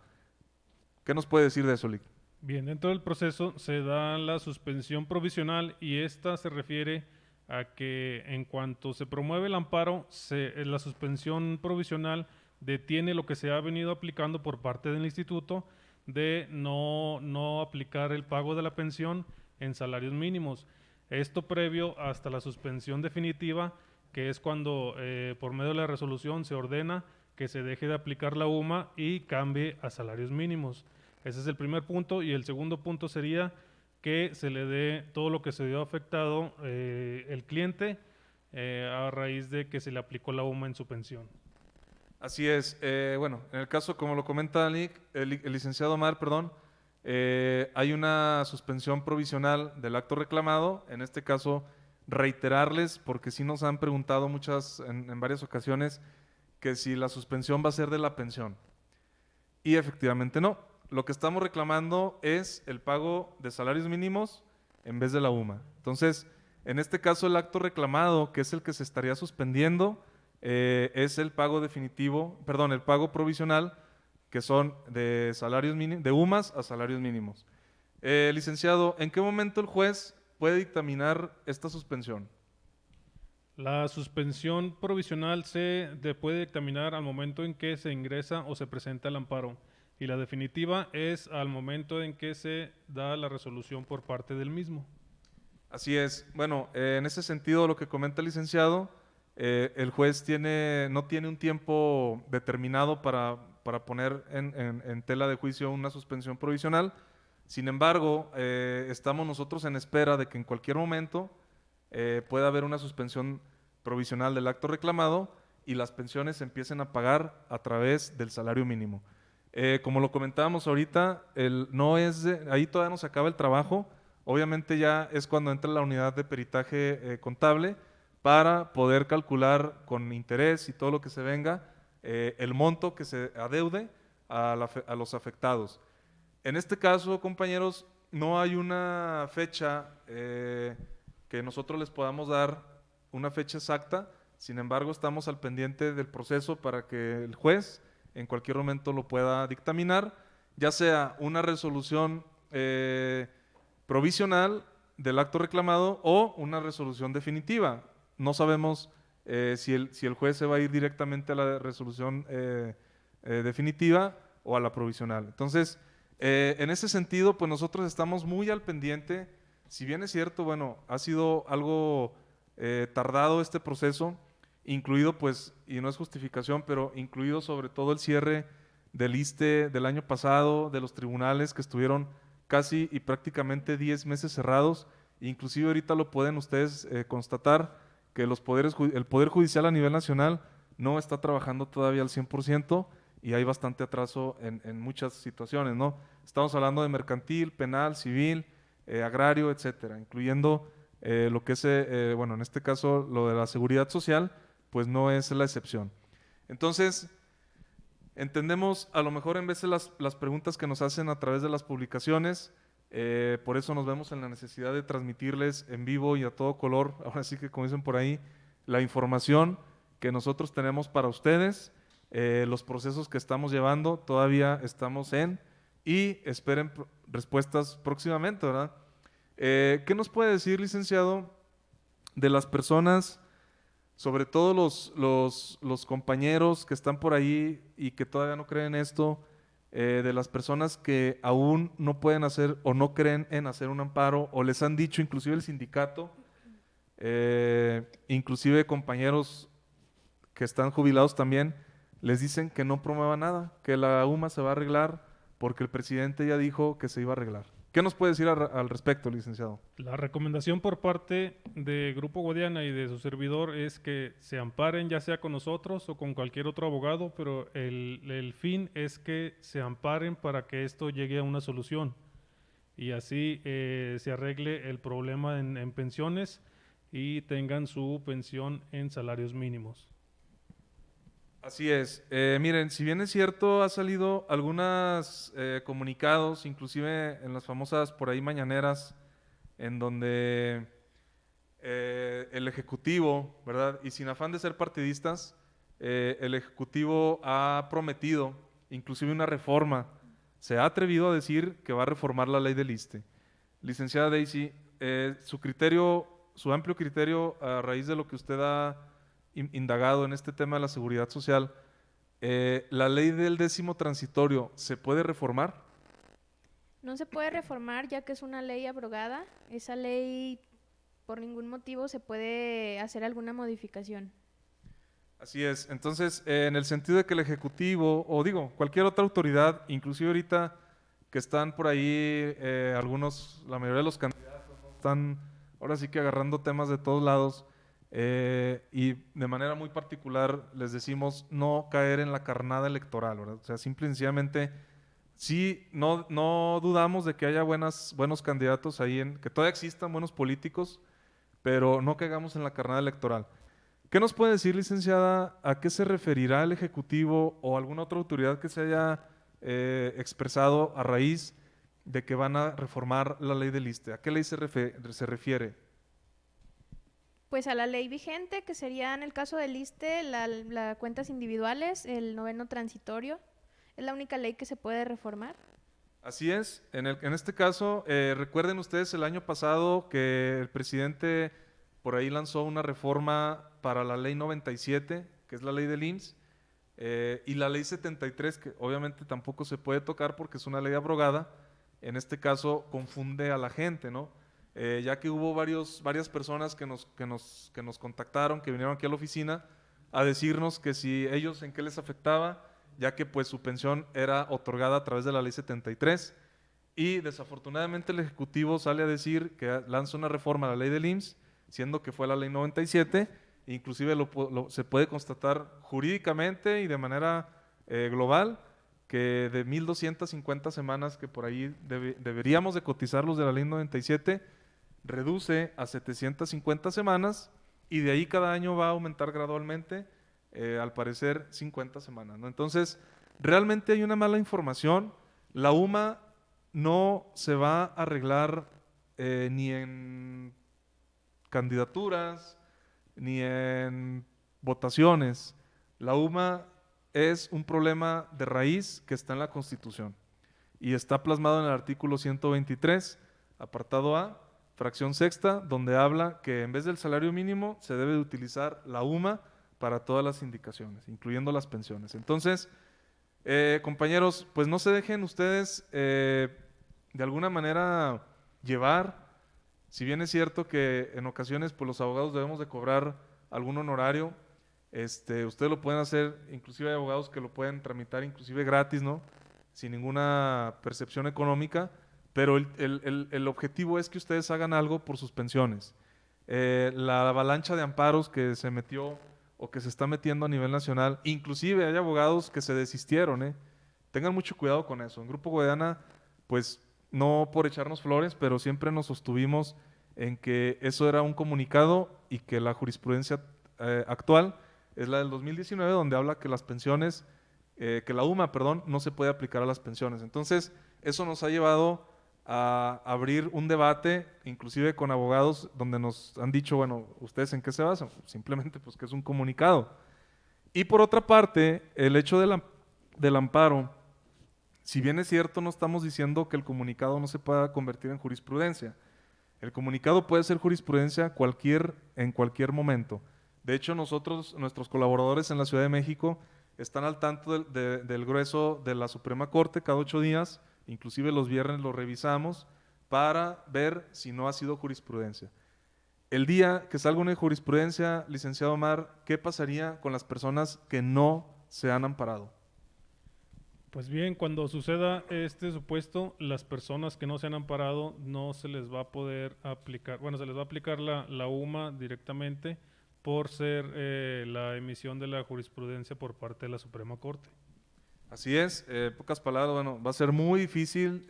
¿Qué nos puede decir de eso, Lic? Bien, dentro del proceso se da la suspensión provisional y esta se refiere a que en cuanto se promueve el amparo, la suspensión provisional detiene lo que se ha venido aplicando por parte del instituto de no aplicar el pago de la pensión en salarios mínimos. Esto previo hasta la suspensión definitiva, que es cuando por medio de la resolución se ordena que se deje de aplicar la UMA y cambie a salarios mínimos. Ese es el primer punto, y el segundo punto sería que se le dé todo lo que se dio afectado el cliente a raíz de que se le aplicó la UMA en su pensión. Así es. Bueno, en el caso, como lo comenta el licenciado Omar, perdón, hay una suspensión provisional del acto reclamado. En este caso, reiterarles, porque sí nos han preguntado en varias ocasiones, que si la suspensión va a ser de la pensión. Y efectivamente no. Lo que estamos reclamando es el pago de salarios mínimos en vez de la UMA. Entonces, en este caso, el acto reclamado, que es el que se estaría suspendiendo, es el pago definitivo, perdón, el pago provisional, que son de salarios mínimos, de UMAS a salarios mínimos. Licenciado, ¿en qué momento el juez puede dictaminar esta suspensión? La suspensión provisional puede dictaminar al momento en que se ingresa o se presenta el amparo, y la definitiva es al momento en que se da la resolución por parte del mismo. Así es. Bueno, en ese sentido, lo que comenta el licenciado, el juez no tiene un tiempo determinado para poner en tela de juicio una suspensión provisional. Sin embargo, estamos nosotros en espera de que en cualquier momento pueda haber una suspensión provisional del acto reclamado y las pensiones se empiecen a pagar a través del salario mínimo. Como lo comentábamos ahorita, ahí todavía no se acaba el trabajo. Obviamente ya es cuando entra la unidad de peritaje contable para poder calcular con interés y todo lo que se venga el monto que se adeude a los afectados. En este caso, compañeros, no hay una fecha que nosotros les podamos dar, una fecha exacta. Sin embargo, estamos al pendiente del proceso para que el juez en cualquier momento lo pueda dictaminar, ya sea una resolución provisional del acto reclamado o una resolución definitiva. No sabemos si el juez se va a ir directamente a la resolución definitiva o a la provisional. Entonces, en ese sentido, pues nosotros estamos muy al pendiente. Si bien es cierto, bueno, ha sido algo tardado este proceso, incluido pues, y no es justificación, pero incluido sobre todo el cierre del ISSSTE del año pasado, de los tribunales que estuvieron casi y prácticamente 10 meses cerrados. Inclusive ahorita lo pueden ustedes constatar que el Poder Judicial a nivel nacional no está trabajando todavía al 100% y hay bastante atraso en muchas situaciones, ¿no? Estamos hablando de mercantil, penal, civil, agrario, etcétera, incluyendo lo que es, bueno, en este caso lo de la seguridad social, pues no es la excepción. Entonces, entendemos a lo mejor en veces las preguntas que nos hacen a través de las publicaciones, por eso nos vemos en la necesidad de transmitirles en vivo y a todo color, ahora sí que como dicen por ahí, la información que nosotros tenemos para ustedes, los procesos que estamos llevando, todavía estamos y esperen respuestas próximamente, ¿verdad? ¿Qué nos puede decir, licenciado, de las personas, sobre todo los compañeros que están por ahí y que todavía no creen esto, de las personas que aún no pueden hacer o no creen en hacer un amparo, o les han dicho, inclusive el sindicato, inclusive compañeros que están jubilados también, les dicen que no promueva nada, que la UMA se va a arreglar porque el presidente ya dijo que se iba a arreglar? ¿Qué nos puede decir al respecto, licenciado? La recomendación por parte de Grupo Guadiana y de su servidor es que se amparen, ya sea con nosotros o con cualquier otro abogado, pero el fin es que se amparen para que esto llegue a una solución y así se arregle el problema en pensiones y tengan su pensión en salarios mínimos. Así es. Miren, si bien es cierto, ha salido algunos comunicados, inclusive en las famosas por ahí mañaneras, en donde el Ejecutivo, ¿verdad? Y sin afán de ser partidistas, el Ejecutivo ha prometido inclusive una reforma se ha atrevido a decir que va a reformar la ley del ISSSTE. Licenciada Daisy, su criterio, su amplio criterio a raíz de lo que usted ha indagado en este tema de la seguridad social, ¿la ley del 10º transitorio se puede reformar? No se puede reformar ya que es una ley abrogada. Esa ley por ningún motivo se puede hacer alguna modificación. Así es. Entonces, en el sentido de que el Ejecutivo, o digo, cualquier otra autoridad, inclusive ahorita que están por ahí algunos, la mayoría de los candidatos, ¿no? Están ahora sí que agarrando temas de todos lados y de manera muy particular les decimos no caer en la carnada electoral, ¿verdad? O sea, simple y sencillamente, sí, no dudamos de que haya buenos candidatos ahí, que todavía existan buenos políticos, pero no caigamos en la carnada electoral. ¿Qué nos puede decir, licenciada, a qué se referirá el Ejecutivo o alguna otra autoridad que se haya expresado a raíz de que van a reformar la ley del ISSSTE? ¿A qué ley se refiere? Pues a la ley vigente, que sería en el caso del ISSSTE, las cuentas individuales, el 9º transitorio. Es la única ley que se puede reformar. Así es. En este caso, recuerden ustedes el año pasado que el presidente por ahí lanzó una reforma para la ley 97, que es la ley del IMSS, y la ley 73, que obviamente tampoco se puede tocar porque es una ley abrogada. En este caso confunde a la gente, ¿no? Ya que hubo varias personas que nos contactaron, que vinieron aquí a la oficina a decirnos que si ellos en qué les afectaba, ya que pues su pensión era otorgada a través de la ley 73, y desafortunadamente el Ejecutivo sale a decir que lanza una reforma a la ley del IMSS, siendo que fue la ley 97, inclusive se puede constatar jurídicamente y de manera global que de 1,250 semanas que por ahí deberíamos de cotizar los de la ley 97, reduce a 750 semanas y de ahí cada año va a aumentar gradualmente, al parecer 50 semanas, ¿no? Entonces, realmente hay una mala información. La UMA no se va a arreglar ni en candidaturas, ni en votaciones. La UMA es un problema de raíz que está en la Constitución y está plasmado en el artículo 123, apartado A, fracción sexta, donde habla que en vez del salario mínimo se debe de utilizar la UMA para todas las indicaciones, incluyendo las pensiones. Entonces, compañeros, pues no se dejen ustedes de alguna manera llevar. Si bien es cierto que en ocasiones pues, los abogados debemos de cobrar algún honorario, ustedes lo pueden hacer, inclusive hay abogados que lo pueden tramitar inclusive gratis, ¿no? Sin ninguna percepción económica, pero el objetivo es que ustedes hagan algo por sus pensiones. La avalancha de amparos que se metió o que se está metiendo a nivel nacional, inclusive hay abogados que se desistieron, ¿eh? Tengan mucho cuidado con eso. En Grupo Guadiana, pues no por echarnos flores, pero siempre nos sostuvimos en que eso era un comunicado y que la jurisprudencia actual es la del 2019, donde habla que las pensiones, que la UMA, perdón, no se puede aplicar a las pensiones. Entonces, eso nos ha llevado a abrir un debate, inclusive con abogados, donde nos han dicho, bueno, ¿ustedes en qué se basan? Simplemente pues que es un comunicado. Y por otra parte, el hecho del amparo, si bien es cierto, no estamos diciendo que el comunicado no se pueda convertir en jurisprudencia. El comunicado puede ser jurisprudencia en cualquier momento. De hecho, nuestros colaboradores en la Ciudad de México están al tanto del grueso de la Suprema Corte cada 8 días, inclusive los viernes lo revisamos para ver si no ha sido jurisprudencia. El día que salga una jurisprudencia, licenciado Omar, ¿qué pasaría con las personas que no se han amparado? Pues bien, cuando suceda este supuesto, las personas que no se han amparado no se les va a poder aplicar, bueno, se les va a aplicar la UMA directamente por ser la emisión de la jurisprudencia por parte de la Suprema Corte. Así es, pocas palabras, bueno, va a ser muy difícil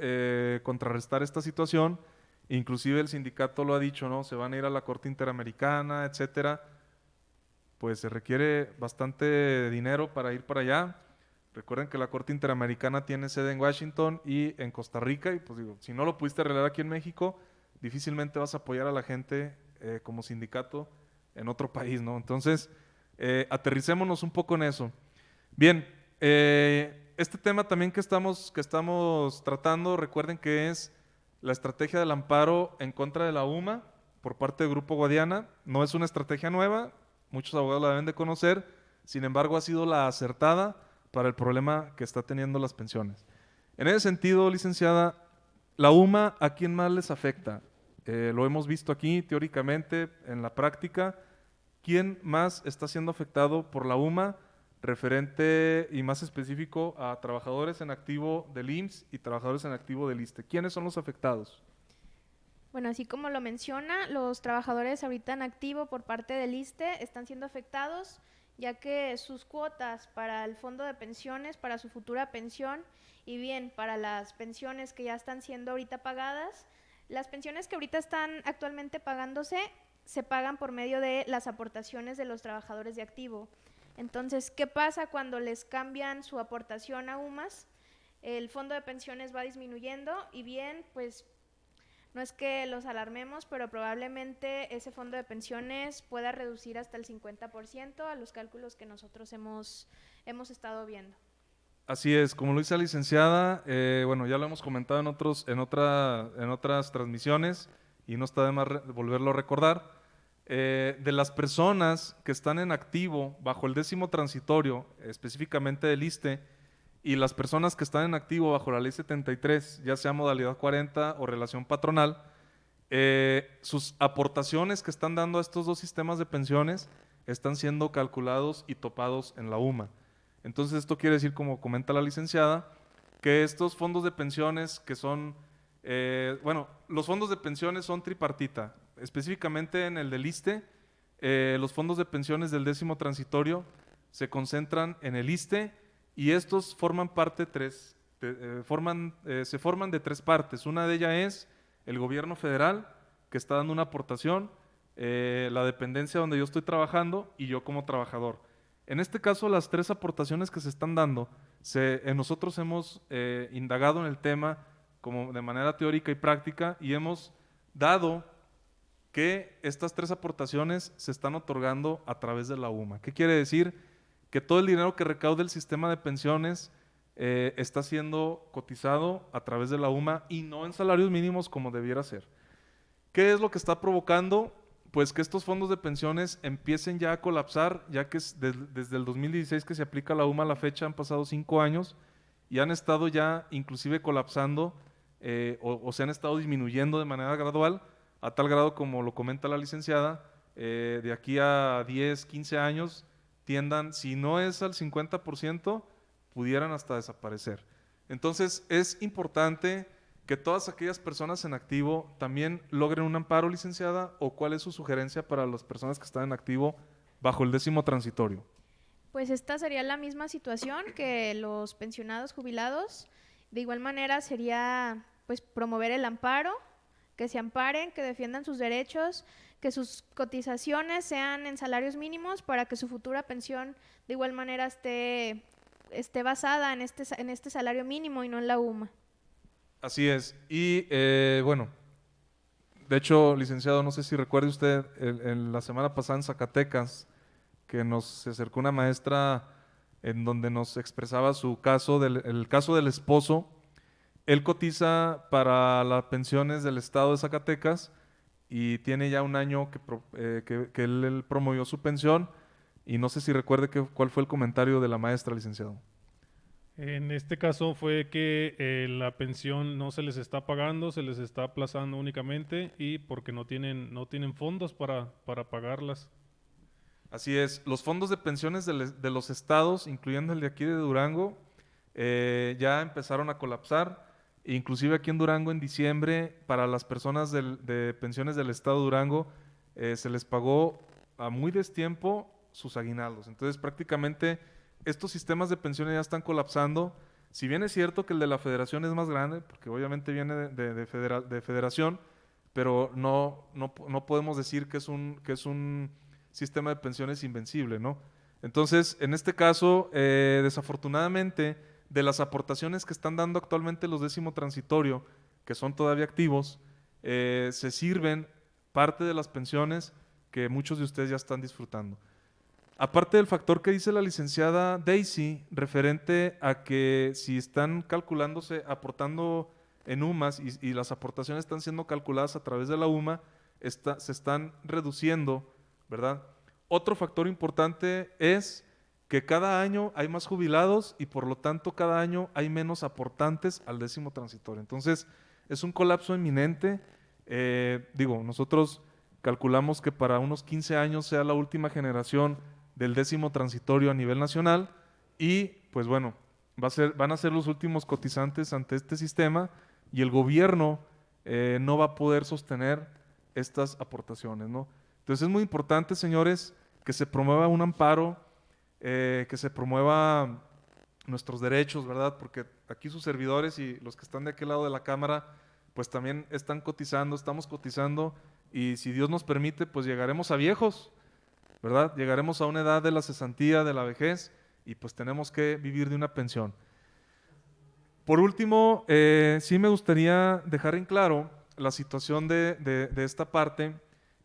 contrarrestar esta situación, inclusive el sindicato lo ha dicho, ¿no? Se van a ir a la Corte Interamericana, etcétera, pues se requiere bastante dinero para ir para allá. Recuerden que la Corte Interamericana tiene sede en Washington y en Costa Rica, y pues digo, si no lo pudiste arreglar aquí en México, difícilmente vas a apoyar a la gente como sindicato en otro país, ¿no? Entonces, aterricémonos un poco en eso. Bien, Este tema también que estamos tratando, recuerden que es la estrategia del amparo en contra de la UMA por parte del Grupo Guadiana. No es una estrategia nueva, muchos abogados la deben de conocer, sin embargo ha sido la acertada para el problema que está teniendo las pensiones. En ese sentido, licenciada, la UMA, ¿a quién más les afecta? Lo hemos visto aquí teóricamente, en la práctica. ¿Quién más está siendo afectado por la UMA? Referente y más específico a trabajadores en activo del IMSS y trabajadores en activo del ISSSTE. ¿Quiénes son los afectados? Bueno, así como lo menciona, los trabajadores ahorita en activo por parte del ISSSTE están siendo afectados, ya que sus cuotas para el fondo de pensiones, para su futura pensión y bien para las pensiones que ya están siendo ahorita pagadas, las pensiones que ahorita están actualmente pagándose se pagan por medio de las aportaciones de los trabajadores de activo. Entonces, ¿qué pasa cuando les cambian su aportación a UMAS? El fondo de pensiones va disminuyendo y bien, pues no es que los alarmemos, pero probablemente ese fondo de pensiones pueda reducir hasta el 50% a los cálculos que nosotros hemos estado viendo. Así es, como lo dice la licenciada, bueno, ya lo hemos comentado en otras transmisiones y no está de más volverlo a recordar. De las personas que están en activo bajo el 10º transitorio, específicamente del ISSSTE, y las personas que están en activo bajo la ley 73, ya sea modalidad 40 o relación patronal, sus aportaciones que están dando a estos dos sistemas de pensiones están siendo calculados y topados en la UMA. Entonces esto quiere decir, como comenta la licenciada, que estos fondos de pensiones que son, bueno, los fondos de pensiones son tripartita, específicamente en el del ISSSTE, los fondos de pensiones del 10º transitorio se concentran en el ISSSTE y estos forman parte se forman de tres partes. Una de ellas es el gobierno federal, que está dando una aportación, la dependencia donde yo estoy trabajando y yo como trabajador. En este caso, las tres aportaciones que se están dando, nosotros hemos indagado en el tema como de manera teórica y práctica y hemos dado que estas tres aportaciones se están otorgando a través de la UMA. ¿Qué quiere decir? Que todo el dinero que recaude el sistema de pensiones está siendo cotizado a través de la UMA y no en salarios mínimos como debiera ser. ¿Qué es lo que está provocando? Pues que estos fondos de pensiones empiecen ya a colapsar, ya que desde el 2016 que se aplica la UMA a la fecha han pasado 5 años y han estado ya inclusive colapsando o se han estado disminuyendo de manera gradual, a tal grado como lo comenta la licenciada, de aquí a 10, 15 años tiendan, si no es al 50%, pudieran hasta desaparecer. Entonces es importante que todas aquellas personas en activo también logren un amparo, licenciada, o cuál es su sugerencia para las personas que están en activo bajo el 10º transitorio. Pues esta sería la misma situación que los pensionados jubilados. De igual manera sería pues promover el amparo, que se amparen, que defiendan sus derechos, que sus cotizaciones sean en salarios mínimos para que su futura pensión de igual manera esté basada en este salario mínimo y no en la UMA. Así es. Y bueno, de hecho, licenciado, no sé si recuerde usted, en la semana pasada en Zacatecas, que se acercó una maestra en donde nos expresaba su caso, el caso del esposo. Él cotiza para las pensiones del estado de Zacatecas y tiene ya un año que él promovió su pensión y no sé si recuerde cuál fue el comentario de la maestra, licenciado. En este caso fue que la pensión no se les está pagando, se les está aplazando únicamente y porque no tienen fondos para pagarlas. Así es, los fondos de pensiones de los estados, incluyendo el de aquí de Durango, ya empezaron a colapsar. Inclusive aquí en Durango en diciembre, para las personas de pensiones del estado de Durango, se les pagó a muy destiempo sus aguinaldos. Entonces prácticamente estos sistemas de pensiones ya están colapsando. Si bien es cierto que el de la federación es más grande, porque obviamente viene de federación, pero no podemos decir que es un sistema de pensiones invencible, ¿no? Entonces, en este caso, desafortunadamente, de las aportaciones que están dando actualmente los 10º transitorio, que son todavía activos, se sirven parte de las pensiones que muchos de ustedes ya están disfrutando. Aparte del factor que dice la licenciada Daisy, referente a que si están calculándose, aportando en UMAS y las aportaciones están siendo calculadas a través de la UMA, se están reduciendo, ¿verdad? Otro factor importante es que cada año hay más jubilados y por lo tanto cada año hay menos aportantes al décimo transitorio. Entonces, es un colapso inminente. Nosotros calculamos que para unos 15 años sea la última generación del décimo transitorio a nivel nacional y pues bueno, van a ser los últimos cotizantes ante este sistema y el gobierno no va a poder sostener estas aportaciones, ¿no? Entonces es muy importante, señores, que se promueva un amparo, que se promueva nuestros derechos, ¿verdad? Porque aquí sus servidores y los que están de aquel lado de la cámara, pues también están cotizando, estamos cotizando y si Dios nos permite, pues llegaremos a viejos, ¿verdad? Llegaremos a una edad de la cesantía, de la vejez y pues tenemos que vivir de una pensión. Por último, sí me gustaría dejar en claro la situación de esta parte,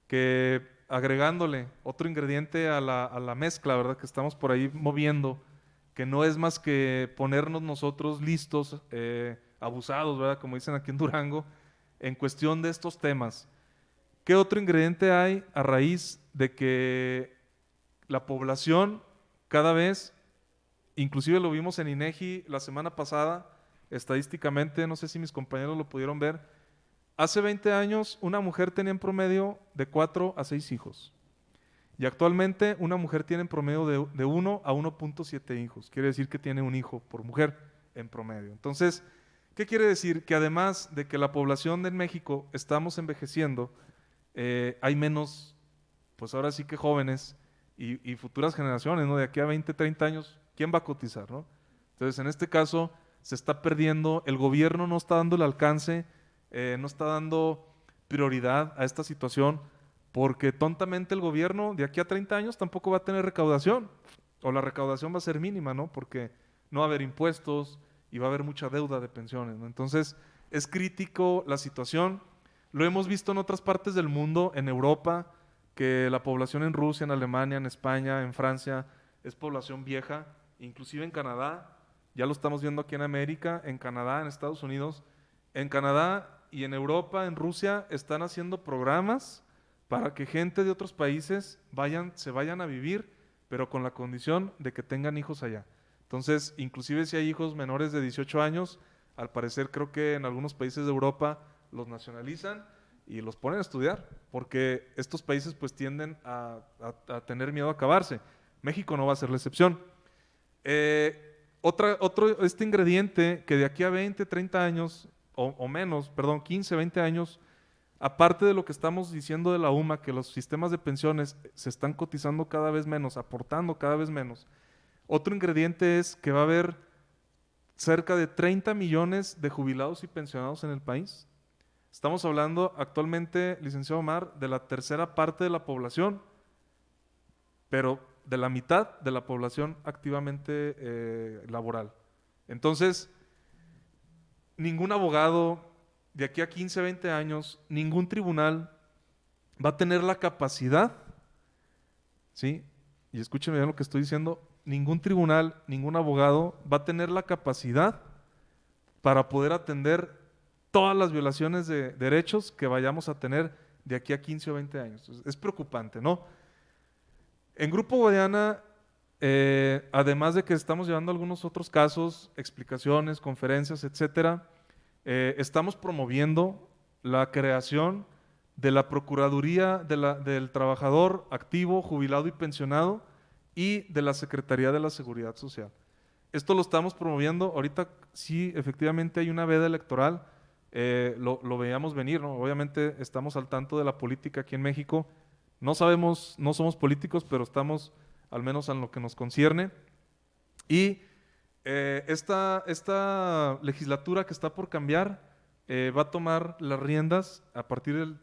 que agregándole otro ingrediente a la mezcla, ¿verdad? Que estamos por ahí moviendo, que no es más que ponernos nosotros listos, abusados, ¿verdad? Como dicen aquí en Durango, en cuestión de estos temas. ¿Qué otro ingrediente hay a raíz de que la población cada vez, inclusive lo vimos en INEGI la semana pasada, estadísticamente, no sé si mis compañeros lo pudieron ver, hace 20 años una mujer tenía en promedio de 4 a 6 hijos y actualmente una mujer tiene en promedio de 1 a 1.7 hijos, quiere decir que tiene un hijo por mujer en promedio. Entonces, ¿qué quiere decir? Que además de que la población en México estamos envejeciendo, hay menos, pues ahora sí que jóvenes y futuras generaciones, ¿no? De aquí a 20, 30 años, ¿quién va a cotizar, no? Entonces, en este caso, se está perdiendo, el gobierno no está dando el alcance, no está dando prioridad a esta situación, porque tontamente el gobierno de aquí a 30 años tampoco va a tener recaudación, o la recaudación va a ser mínima, ¿no? Porque no va a haber impuestos y va a haber mucha deuda de pensiones, ¿no? Entonces, es crítico la situación. Lo hemos visto en otras partes del mundo, en Europa, que la población en Rusia, en Alemania, en España, en Francia, es población vieja, inclusive en Canadá, ya lo estamos viendo aquí en América, en Canadá, en Estados Unidos. En Canadá y en Europa, en Rusia, están haciendo programas para que gente de otros países se vayan a vivir, pero con la condición de que tengan hijos allá. Entonces, inclusive si hay hijos menores de 18 años, al parecer creo que en algunos países de Europa los nacionalizan y los ponen a estudiar, porque estos países pues tienden a tener miedo a acabarse. México no va a ser la excepción. Este ingrediente que de aquí a 20, 30 años, o menos, perdón, 15, 20 años, aparte de lo que estamos diciendo de la UMA, que los sistemas de pensiones se están cotizando cada vez menos, aportando cada vez menos, otro ingrediente es que va a haber cerca de 30 millones de jubilados y pensionados en el país. Estamos hablando actualmente, licenciado Omar, de la tercera parte de la población, pero de la mitad de la población activamente laboral. Entonces, ningún abogado de aquí a 15, 20 años, ningún tribunal va a tener la capacidad, ¿sí? Y escúchenme bien lo que estoy diciendo, ningún tribunal, ningún abogado va a tener la capacidad para poder atender todas las violaciones de derechos que vayamos a tener de aquí a 15 o 20 años. Es preocupante, ¿no? En Grupo Guadiana, además de que estamos llevando algunos otros casos, explicaciones, conferencias, etcétera, estamos promoviendo la creación de la Procuraduría del Trabajador Activo, Jubilado y Pensionado y de la Secretaría de la Seguridad Social. Esto lo estamos promoviendo. Ahorita sí, efectivamente hay una veda electoral, lo veíamos venir, ¿no? Obviamente estamos al tanto de la política aquí en México. No sabemos, no somos políticos, pero estamos al menos en lo que nos concierne. Y esta legislatura que está por cambiar va a tomar las riendas a partir del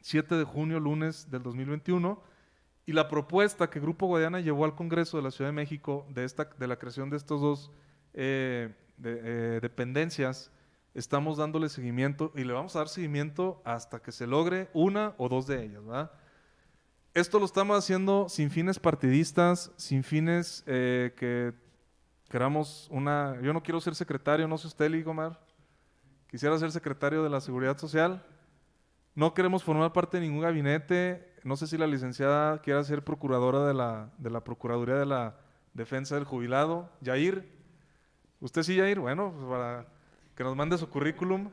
7 de junio, lunes del 2021. Y la propuesta que Grupo Guadiana llevó al Congreso de la Ciudad de México de la creación de estos dos dependencias, estamos dándole seguimiento y le vamos a dar seguimiento hasta que se logre una o dos de ellas, ¿verdad? Esto lo estamos haciendo sin fines partidistas, sin fines que queramos una... Yo no quiero ser secretario, no sé usted, Ligomar. Quisiera ser secretario de la Seguridad Social. No queremos formar parte de ningún gabinete. No sé si la licenciada quiera ser procuradora de la Procuraduría de la Defensa del Jubilado. Yair, ¿usted sí, Yair? Bueno, pues para que nos mande su currículum.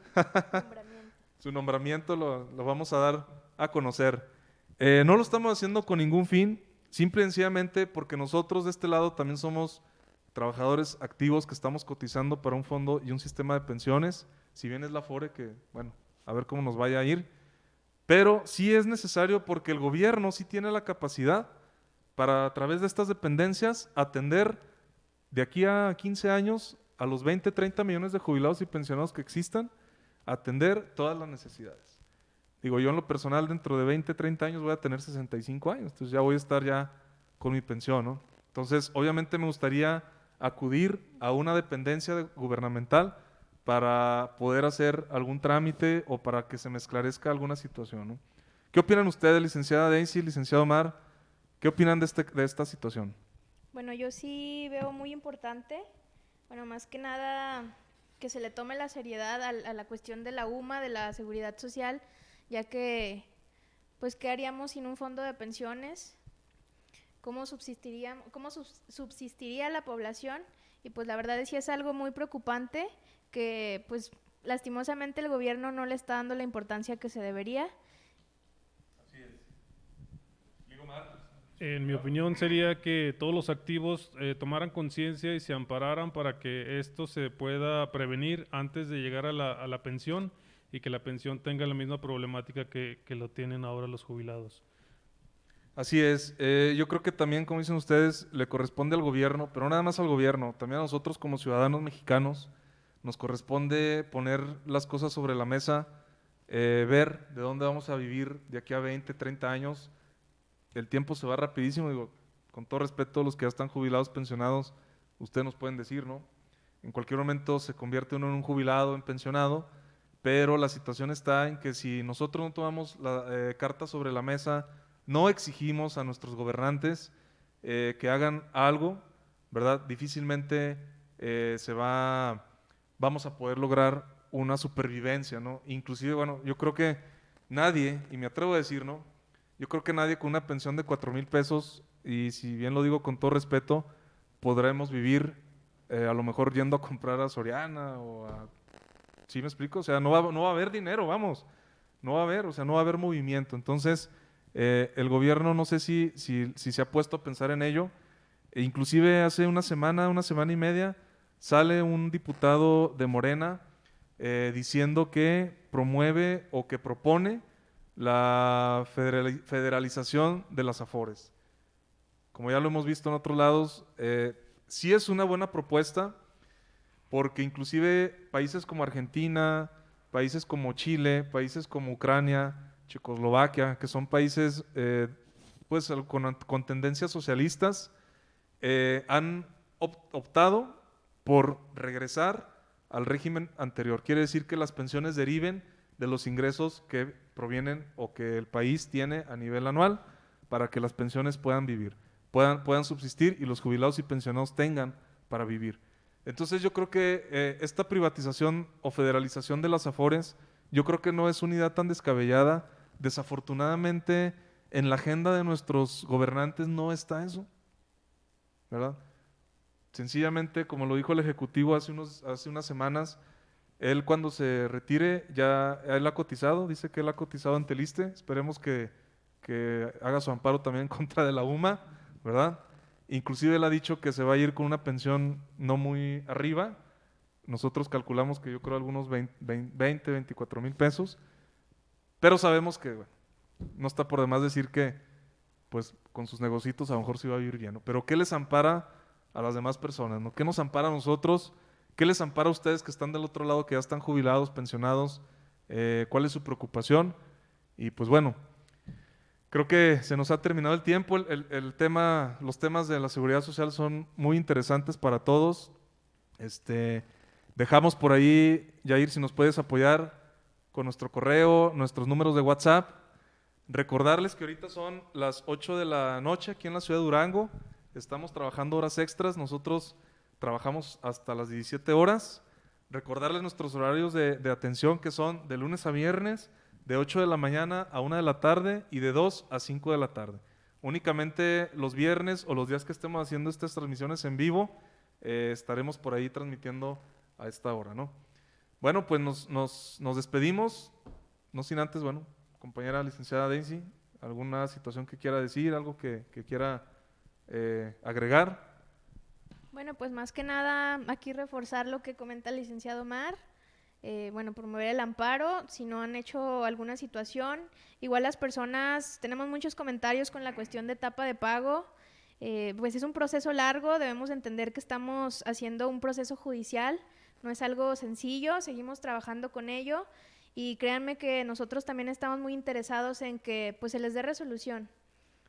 Su nombramiento lo vamos a dar a conocer. No lo estamos haciendo con ningún fin, simple y sencillamente porque nosotros de este lado también somos trabajadores activos que estamos cotizando para un fondo y un sistema de pensiones, si bien es la FORE, que bueno, a ver cómo nos vaya a ir, pero sí es necesario porque el gobierno sí tiene la capacidad para a través de estas dependencias atender de aquí a 15 años a los 20, 30 millones de jubilados y pensionados que existan, atender todas las necesidades. Digo, yo en lo personal dentro de 20, 30 años voy a tener 65 años, entonces ya voy a estar ya con mi pensión, ¿no? Entonces, obviamente me gustaría acudir a una dependencia gubernamental para poder hacer algún trámite o para que se me esclarezca alguna situación, ¿no? ¿Qué opinan ustedes, licenciada Daisy, licenciado Omar? ¿Qué opinan de esta situación? Bueno, yo sí veo muy importante, bueno, más que nada que se le tome la seriedad a la cuestión de la UMA, de la seguridad social, ya que, pues, ¿qué haríamos sin un fondo de pensiones? ¿Cómo subsistiría la población? Y pues la verdad es que es algo muy preocupante que, pues, lastimosamente el gobierno no le está dando la importancia que se debería. Así es. Ligomar. En mi opinión sería que todos los activos tomaran conciencia y se ampararan para que esto se pueda prevenir antes de llegar a la pensión y que la pensión tenga la misma problemática que lo tienen ahora los jubilados. Así es. Yo creo que también, como dicen ustedes, le corresponde al gobierno, pero no nada más al gobierno, también a nosotros como ciudadanos mexicanos nos corresponde poner las cosas sobre la mesa, ver de dónde vamos a vivir de aquí a 20, 30 años. El tiempo se va rapidísimo, digo, con todo respeto a los que ya están jubilados, pensionados, ustedes nos pueden decir, ¿no? En cualquier momento se convierte uno en un jubilado, en pensionado, pero la situación está en que si nosotros no tomamos la carta sobre la mesa, no exigimos a nuestros gobernantes que hagan algo, ¿verdad? Difícilmente vamos a poder lograr una supervivencia, ¿no? Inclusive, bueno, yo creo que nadie, y me atrevo a decir, ¿no? Yo creo que nadie con una pensión de 4,000 pesos, y si bien lo digo con todo respeto, podremos vivir a lo mejor yendo a comprar a Soriana o a... ¿Sí me explico? O sea, no va a haber dinero, vamos. No va a haber, o sea, no va a haber movimiento. Entonces, el gobierno no sé si se ha puesto a pensar en ello. E inclusive hace una semana y media, sale un diputado de Morena diciendo que promueve o que propone la federalización de las Afores. Como ya lo hemos visto en otros lados, sí es una buena propuesta, porque inclusive países como Argentina, países como Chile, países como Ucrania, Checoslovaquia, que son países pues con tendencias socialistas, han optado por regresar al régimen anterior. Quiere decir que las pensiones deriven de los ingresos que provienen o que el país tiene a nivel anual para que las pensiones puedan vivir, puedan subsistir y los jubilados y pensionados tengan para vivir. Entonces yo creo que esta privatización o federalización de las Afores, yo creo que no es una idea tan descabellada. Desafortunadamente en la agenda de nuestros gobernantes no está eso, ¿verdad? Sencillamente, como lo dijo el Ejecutivo hace unas semanas, él cuando se retire ya él ha cotizado, dice que él ha cotizado ante el ISSSTE, esperemos que haga su amparo también en contra de la UMA, ¿verdad? Inclusive él ha dicho que se va a ir con una pensión no muy arriba, nosotros calculamos que yo creo algunos 20, 24 mil pesos, pero sabemos que bueno, no está por demás decir que pues con sus negocios a lo mejor sí va a vivir bien, ¿no? Pero ¿qué les ampara a las demás personas, ¿no? ¿Qué nos ampara a nosotros? ¿Qué les ampara a ustedes que están del otro lado, que ya están jubilados, pensionados? ¿Cuál es su preocupación? Y pues bueno, creo que se nos ha terminado el tiempo. Los temas de la seguridad social son muy interesantes para todos. Dejamos por ahí, Yair, si nos puedes apoyar con nuestro correo, nuestros números de WhatsApp. Recordarles que ahorita son las 8 de la noche aquí en la ciudad de Durango. Estamos trabajando horas extras. Nosotros trabajamos hasta las 17 horas. Recordarles nuestros horarios de atención, que son de lunes a viernes, de 8 de la mañana a 1 de la tarde y de 2 a 5 de la tarde. Únicamente los viernes o los días que estemos haciendo estas transmisiones en vivo, estaremos por ahí transmitiendo a esta hora, ¿no? Bueno, pues nos despedimos, no sin antes, bueno, compañera licenciada Daisy, ¿alguna situación que quiera decir, algo que quiera agregar? Bueno, pues más que nada aquí reforzar lo que comenta el licenciado Omar. Bueno, promover el amparo, si no han hecho alguna situación. Igual las personas, tenemos muchos comentarios con la cuestión de etapa de pago. Pues es un proceso largo, debemos entender que estamos haciendo un proceso judicial, no es algo sencillo, seguimos trabajando con ello y créanme que nosotros también estamos muy interesados en que pues se les dé resolución.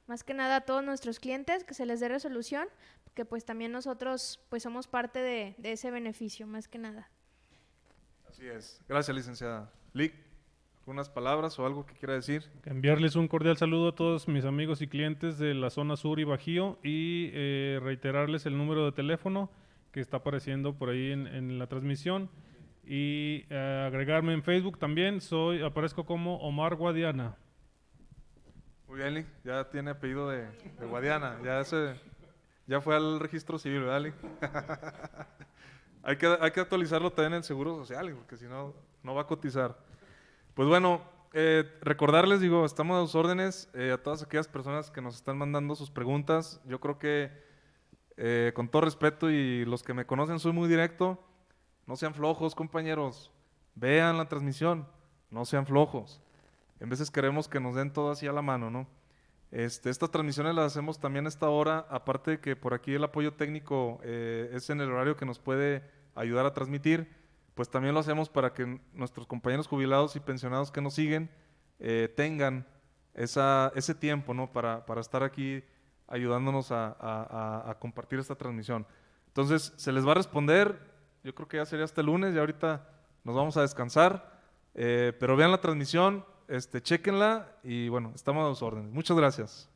Más que nada a todos nuestros clientes, que se les dé resolución, porque pues también nosotros pues somos parte de ese beneficio, más que nada. Así es. Gracias, licenciada. Lick, ¿algunas palabras o algo que quiera decir? Enviarles un cordial saludo a todos mis amigos y clientes de la zona sur y Bajío y reiterarles el número de teléfono que está apareciendo por ahí en la transmisión y agregarme en Facebook también, aparezco como Omar Guadiana. Muy bien, Lick, ya tiene apellido de Guadiana, ya fue al registro civil, ¿verdad, Lick? Hay que actualizarlo también en el Seguro Social, porque si no, no va a cotizar. Pues bueno, recordarles, digo, estamos a sus órdenes, a todas aquellas personas que nos están mandando sus preguntas. Yo creo que, con todo respeto, y los que me conocen, soy muy directo. No sean flojos, compañeros. Vean la transmisión, no sean flojos. En veces queremos que nos den todo así a la mano, ¿no? Estas transmisiones las hacemos también a esta hora, aparte de que por aquí el apoyo técnico es en el horario que nos puede ayudar a transmitir, pues también lo hacemos para que nuestros compañeros jubilados y pensionados que nos siguen tengan ese tiempo, ¿no? Para estar aquí ayudándonos a compartir esta transmisión. Entonces, se les va a responder, yo creo que ya sería hasta el lunes, y ahorita nos vamos a descansar, pero vean la transmisión, chéquenla y bueno, estamos a sus órdenes. Muchas gracias.